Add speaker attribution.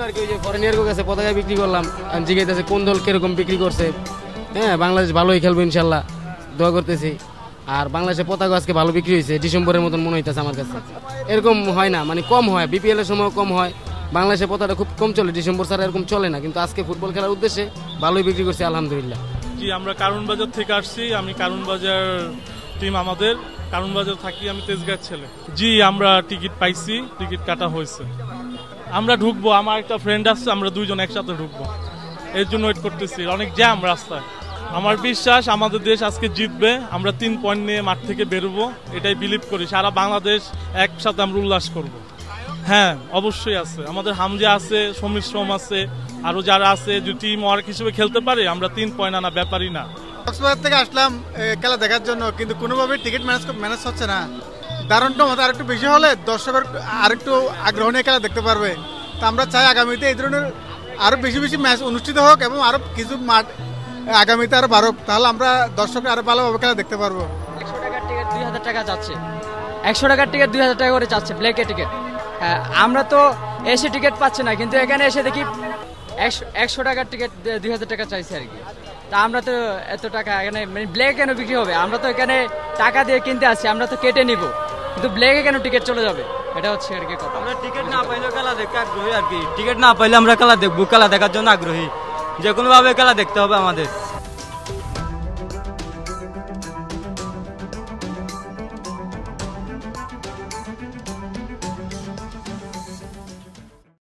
Speaker 1: আর কি, ওই যে ফরেনিয়ার কাছে পতাকা বিক্রি করলাম, জিজ্ঞাসা কোন দল কিরকম বিক্রি করছে। হ্যাঁ, বাংলাদেশ ভালোই খেলবে ইনশাল্লাহ, দোয়া করতেছি। আর বাংলাদেশের পতাকা আজকে ভালো বিক্রি হয়েছে, ডিসেম্বরের মতন মনে হইতেছে আমার কাছে। এরকম হয় না, মানে কম হয়, বিপিএল এর সময় কম হয়, বাংলাদেশের পতাকা খুব কম চলে, ডিসেম্বর ছাড়া এরকম চলে না। কিন্তু আজকে ফুটবল খেলার উদ্দেশ্যে ভালোই বিক্রি করছে আলহামদুলিল্লাহ।
Speaker 2: জি, আমরা কারণ বাজার থেকে আসছি, আমি কারণ বাজার টিম আমাদের, কারণ বাজার থাকি আমি, তেজগাঁর ছেলে। জি, আমরা টিকিট পাইছি, টিকিট কাটা হয়েছে, আমরা ঢুকবো, আমার একটা ফ্রেন্ড আসছে, আমরা দুইজন একসাথে ঢুকবো, এর জন্য ওয়েট করতেছি, অনেক জ্যাম রাস্তায়। আমার বিশ্বাস আমাদের দেশ আজকে জিতবে, আমরা 3 পয়েন্ট নিয়ে মাঠ থেকে বেরোবো, এটাই বিলিভ করি। সারা বাংলাদেশ একসাথে আমরা উল্লাস করব। হ্যাঁ, অবশ্যই আছে, আমাদের হামজা আছে, সমীর শ্রম আছে, আরো যারা আছে, যদি টিম ওয়ার্ক হিসেবে খেলতে পারে আমরা 3 পয়েন্ট আনা ব্যাপারই না।
Speaker 3: কক্সবাজার থেকে আসলাম খেলা দেখার জন্য, কিন্তু কোনোভাবে টিকিট ম্যানেজ হচ্ছে না। দারুণটা মতো আরেকটু বেশি হলে দর্শকের আরেকটু আগ্রহ নিয়ে খেলা দেখতে পারবে। তো আমরা চাই আগামীতে এই ধরনের আরো বেশি বেশি ম্যাচ অনুষ্ঠিত হোক এবং আরো কিছু মাঠ আগামীতে আরো বাড়ুক, তাহলে আমরা দর্শকরা আরো ভালোভাবে খেলা দেখতে পারবো।
Speaker 4: 100 টাকার টিকিট 2000 টাকা যাচ্ছে, 100 টাকার টিকিট 2000 টাকা করে যাচ্ছে, ব্ল্যাকে টিকিট। আমরা তো এসে টিকিট পাচ্ছি না, কিন্তু এখানে এসে দেখি 100 টাকার টিকিট 2000 টাকা চাইছে আর কি। তা আমরা তো এত টাকা এখানে মানে ব্ল্যাক কেন বিক্রি হবে? আমরা তো এখানে টাকা দিয়ে কিনতে আসছি, আমরা তো কেটে নিব, কিন্তু ব্ল্যাকে কেন টিকিট চলে যাবে? এটা হচ্ছে আর কি কথা।
Speaker 5: আমরা টিকিট না পাইলে খেলা দেখতে আগ্রহী আর কি, টিকিট না পাইলে আমরা খেলা দেখবো, খেলা দেখার জন্য আগ্রহী, যে কোনোভাবে খেলা দেখতে হবে আমাদের।